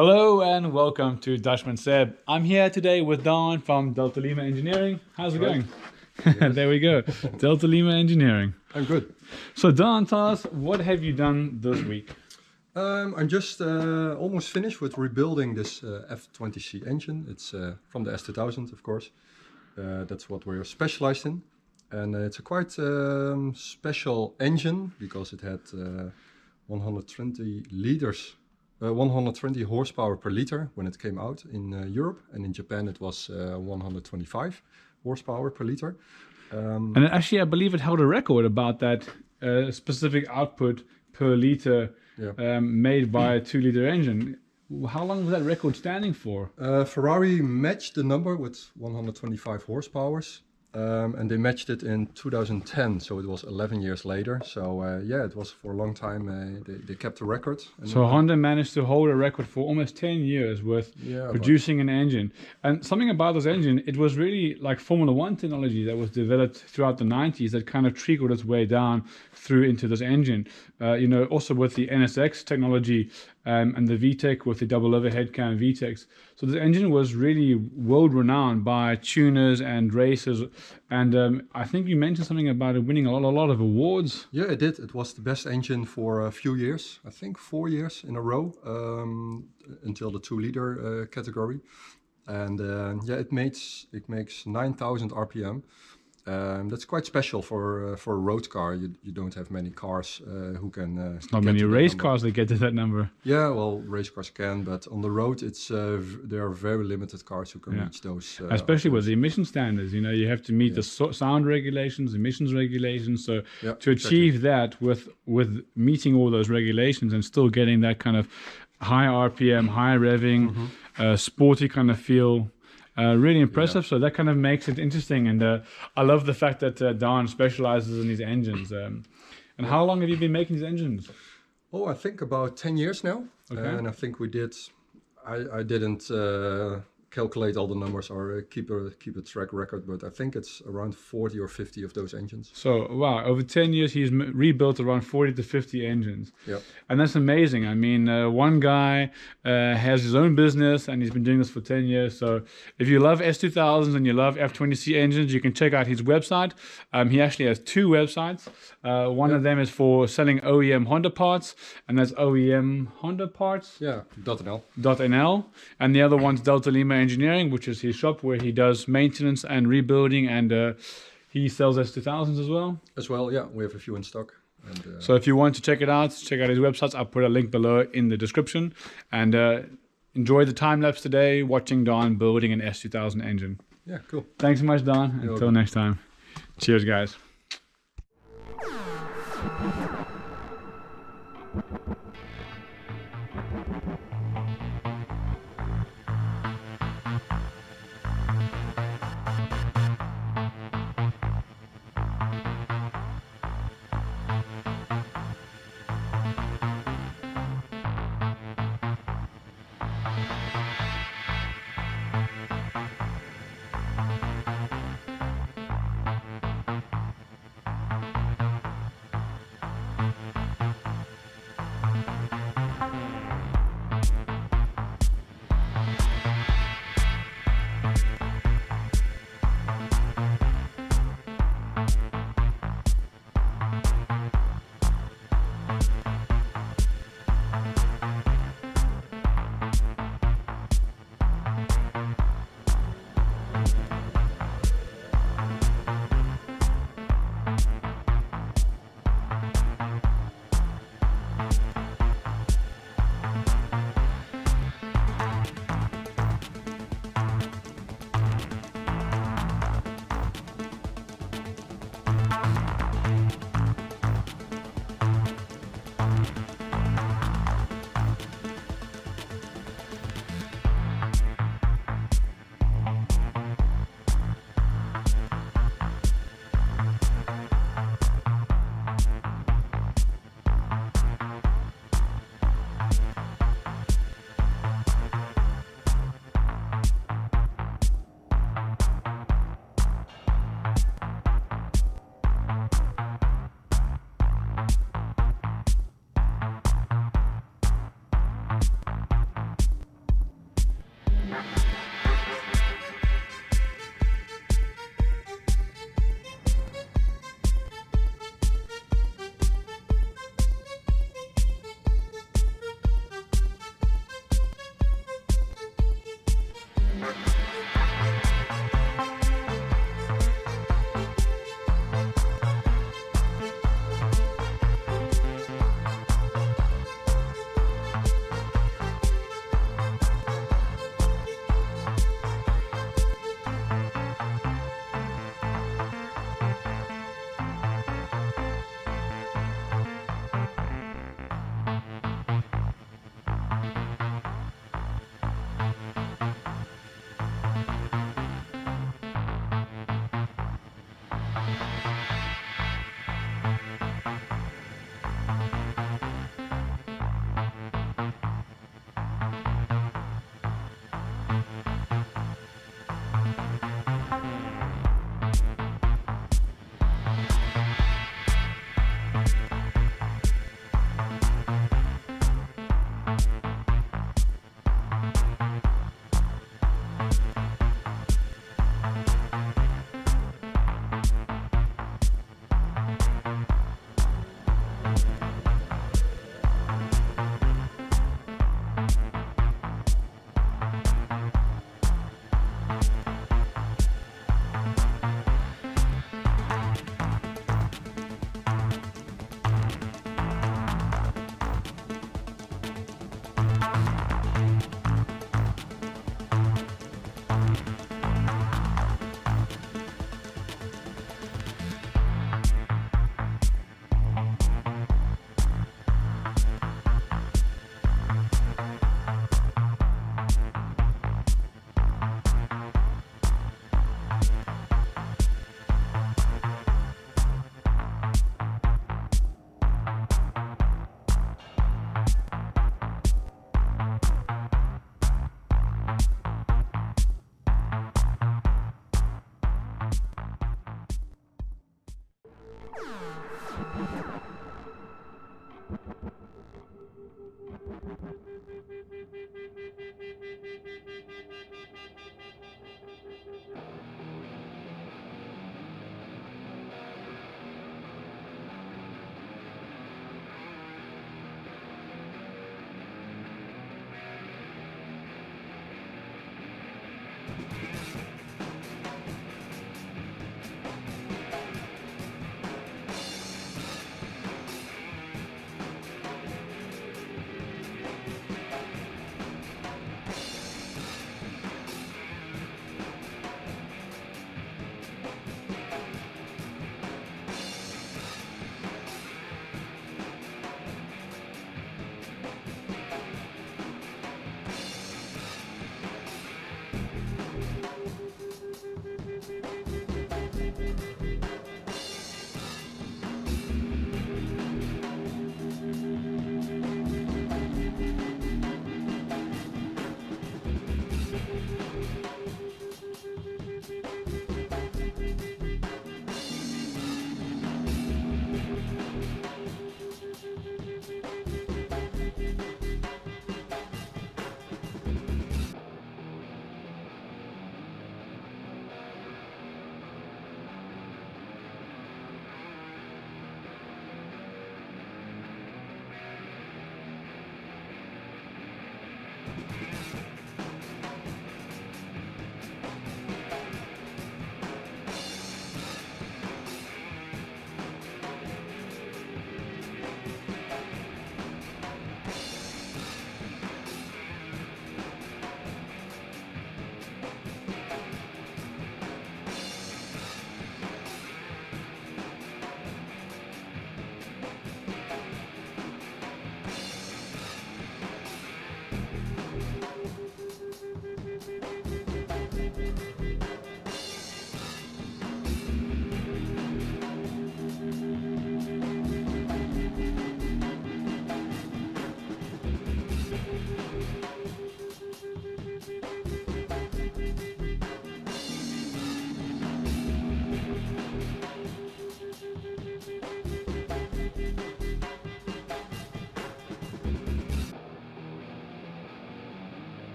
Hello and welcome to Dutchman Seb. I'm here today with Daan from Delta Lima Engineering. How's it going? Yes. There we go. Delta Lima Engineering. I'm good. So Daan, tell us, what have you done this week? I'm just almost finished with rebuilding this F20C engine. It's from the S2000, of course. That's what we're specialized in. And it's a quite special engine because it had 120 liters, 120 horsepower per liter when it came out in Europe. And in Japan it was 125 horsepower per liter. And actually, I believe it held a record about that specific output per liter made by a 2-liter engine. How long was that record standing for? Ferrari matched the number with 125 horsepower. And they matched it in 2010, so it was 11 years later. So yeah, it was for a long time. They kept the record. So Honda managed to hold a record for almost 10 years with producing an engine. And something about this engine, it was really like Formula One technology that was developed throughout the 90s that kind of trickled its way down through into this engine. Also with the NSX technology and the VTEC with the double overhead cam VTECs. So this engine was really world renowned by tuners and racers. And I think you mentioned something about it winning a lot of awards. Yeah, it did. It was the best engine for a few years. I think 4 years in a row until the 2-liter category. And yeah, it makes 9,000 RPM. That's quite special for a road car. You don't have many cars who can. Not many race cars that get to that number. Yeah, well, race cars can, but on the road, there are very limited cars who can reach those. Especially with the emission standards, you have to meet the sound regulations, emissions regulations. So to achieve that with meeting all those regulations and still getting that kind of high RPM, high revving, sporty kind of feel. Really impressive, so that kind of makes it interesting, and I love the fact that Daan specializes in these engines. And how long have you been making these engines? Oh, I think about 10 years now. Okay. And I think I didn't calculate all the numbers or keep a track record, but I think it's around 40 or 50 of those engines. So, wow, over 10 years he's rebuilt around 40 to 50 engines. Yep. And that's amazing. I mean, one guy has his own business and he's been doing this for 10 years. So if you love S2000s and you love F20C engines, you can check out his website. He actually has 2 websites. One of them is for selling OEM Honda parts, and that's OEM Honda Parts. Yeah, .nl. .nl. And the other one's Delta Lima Engineering, which is his shop where he does maintenance and rebuilding, and he sells S2000s as well. As well, yeah, we have a few in stock. And, so if you want to check it out, check out his websites. I'll put a link below in the description. And enjoy the time lapse today, watching Daan building an S2000 engine. Yeah, cool. Thanks so much, Daan. Until next time. Cheers, guys.